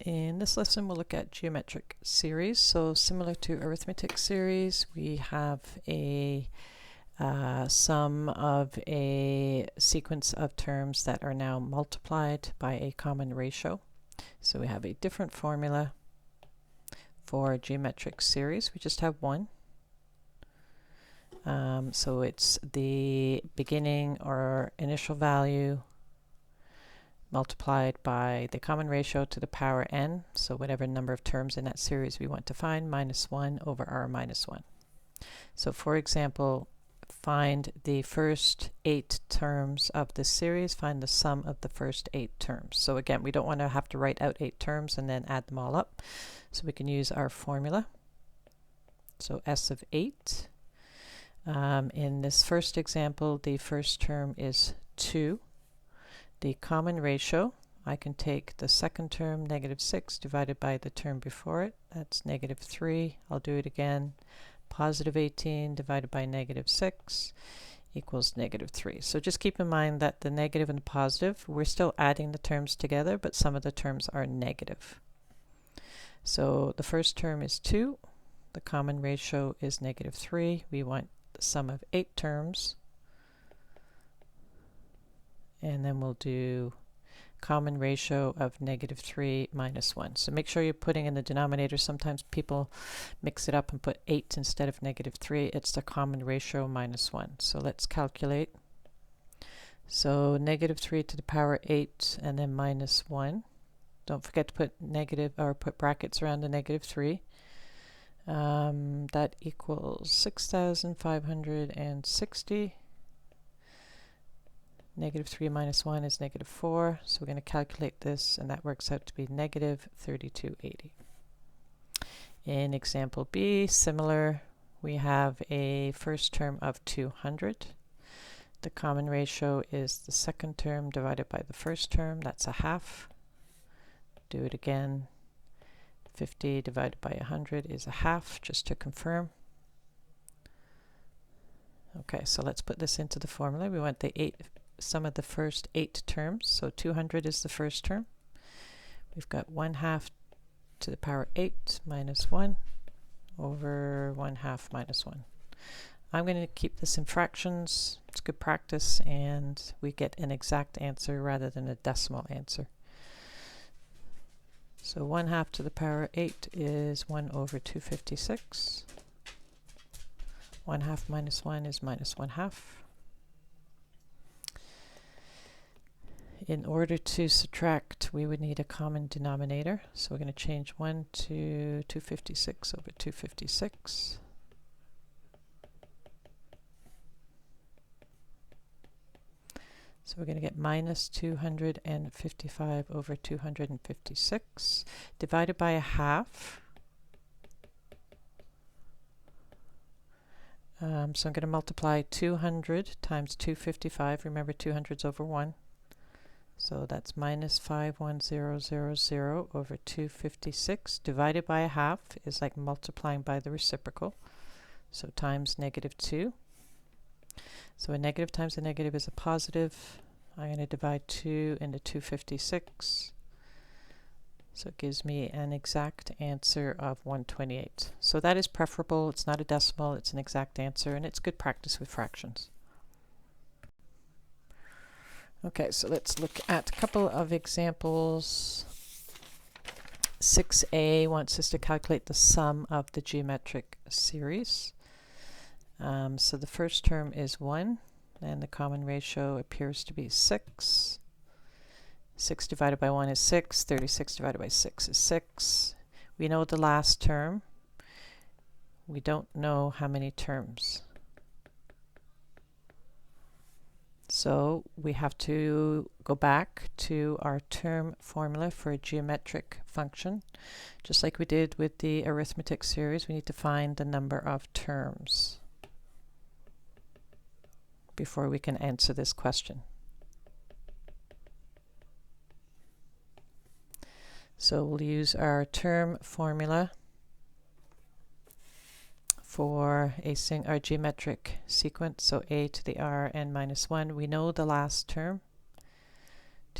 In this lesson, we'll look at geometric series. So similar to arithmetic series, we have a sum of a sequence of terms that are now multiplied by a common ratio. So we have a different formula for geometric series. We just have one. So it's the beginning or initial value multiplied by the common ratio to the power n, so whatever number of terms in that series we want to find, minus 1 over r minus 1. So for example, find the first 8 terms of this series, find the sum of the first 8 terms. So again, we don't want to have to write out 8 terms and then add them all up, so we can use our formula. So s of 8. In this first example, the first term is 2. The common ratio, I can take the second term, negative 6, divided by the term before it. That's negative 3. I'll do it again. Positive 18 divided by negative 6 equals negative 3. So just keep in mind that the negative and the positive, we're still adding the terms together, but some of the terms are negative. So the first term is 2. The common ratio is negative 3. We want the sum of 8 terms. And then we'll do common ratio of negative 3 minus 1. So make sure you're putting in the denominator. Sometimes people mix it up and put 8 instead of negative 3. It's the common ratio minus 1. So let's calculate. So negative 3 to the power 8 and then minus 1. Don't forget to put negative or put brackets around the negative 3. That equals 6,560. Negative 3 minus 1 is negative 4, so we're going to calculate this, and that works out to be negative 3280. In example B, similar, we have a first term of 200. The common ratio is the second term divided by the first term. That's a half. Do it again. 50 divided by 100 is a half, just to confirm. Okay, so let's put this into the formula. We want the sum of the first 8 terms, so 200 is the first term. We've got 1/2 to the power 8 minus 1 over 1/2 minus 1. I'm going to keep this in fractions. It's good practice, and we get an exact answer rather than a decimal answer. So 1/2 to the power 8 is 1 over 256. 1/2 minus 1 is minus 1/2. In order to subtract, we would need a common denominator. So we're going to change 1 to 256 over 256. So we're going to get minus 255 over 256 divided by a half. So I'm going to multiply 200 times 255. Remember, 200's over 1. So that's minus 51000 over 256 divided by a half is like multiplying by the reciprocal. So times negative 2. So a negative times a negative is a positive. I'm going to divide 2 into 256. So it gives me an exact answer of 128. So that is preferable. It's not a decimal, it's an exact answer, and it's good practice with fractions. Okay, so let's look at a couple of examples. 6a wants us to calculate the sum of the geometric series. So the first term is 1, and the common ratio appears to be 6. 6 divided by 1 is 6. 36 divided by 6 is 6. We know the last term. We don't know how many terms. So we have to go back to our term formula for a geometric function. Just like we did with the arithmetic series, we need to find the number of terms before we can answer this question. So we'll use our term formula for our geometric sequence. So a to the r n minus 1. We know the last term.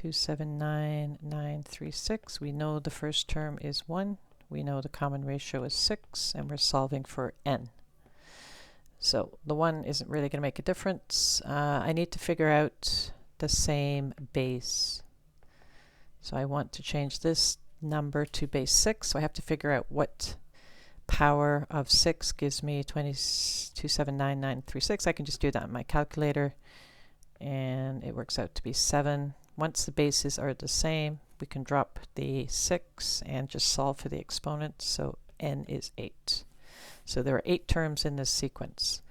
279,936. We know the first term is 1. We know the common ratio is 6, and we're solving for n. So the 1 isn't really going to make a difference. I need to figure out the same base. So I want to change this number to base 6. So I have to figure out what power of 6 gives me 279,936. I can just do that in my calculator, and it works out to be 7. Once the bases are the same, we can drop the 6 and just solve for the exponent. So n is 8. So there are 8 terms in this sequence.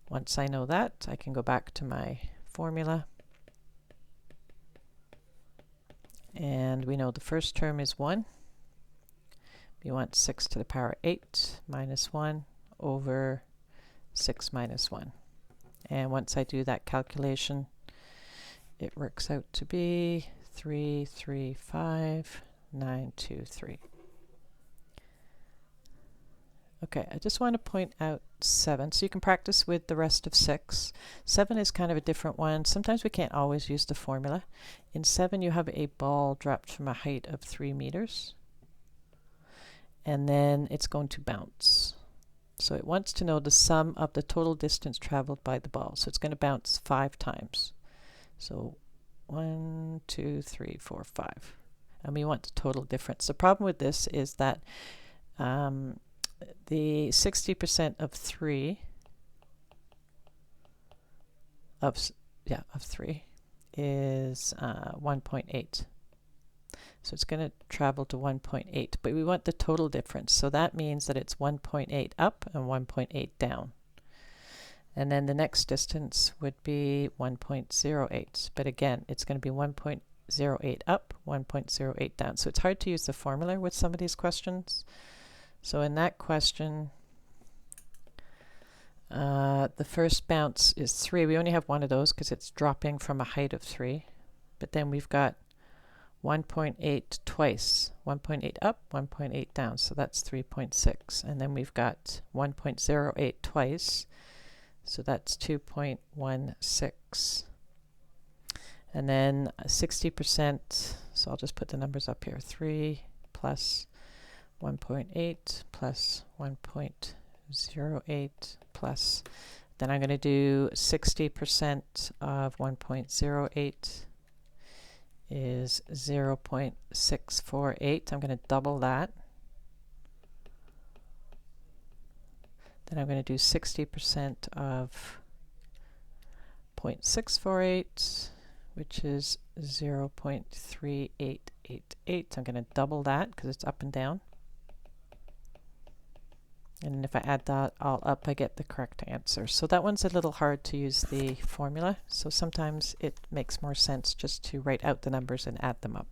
Once I know that, I can go back to my formula. And we know the first term is 1. We want 6 to the power 8 minus 1 over 6 minus 1. And once I do that calculation, it works out to be 335,923. Okay, I just want to point out 7, so you can practice with the rest of 6. 7 is kind of a different one. Sometimes we can't always use the formula. In 7, you have a ball dropped from a height of 3 meters, and then it's going to bounce. So it wants to know the sum of the total distance traveled by the ball. So it's going to bounce 5 times. So 1, 2, 3, 4, 5. And we want the total difference. The problem with this is that the 60% of 3 is 1.8. So it's going to travel to 1.8, but we want the total difference. So that means that it's 1.8 up and 1.8 down. And then the next distance would be 1.08. But again, it's going to be 1.08 up, 1.08 down. So it's hard to use the formula with some of these questions. So in that question, the first bounce is 3. We only have one of those because it's dropping from a height of 3. But then we've got 1.8 twice, 1.8 up, 1.8 down, so that's 3.6. And then we've got 1.08 twice, so that's 2.16. And then 60%, so I'll just put the numbers up here, 3 plus 1.8 plus 1.08 plus, then I'm going to do 60% of 1.08 is 0.648. I'm going to double that. Then I'm going to do 60% of 0.648, which is 0.3888. I'm going to double that because it's up and down. And if I add that all up, I get the correct answer. So that one's a little hard to use the formula. So sometimes it makes more sense just to write out the numbers and add them up.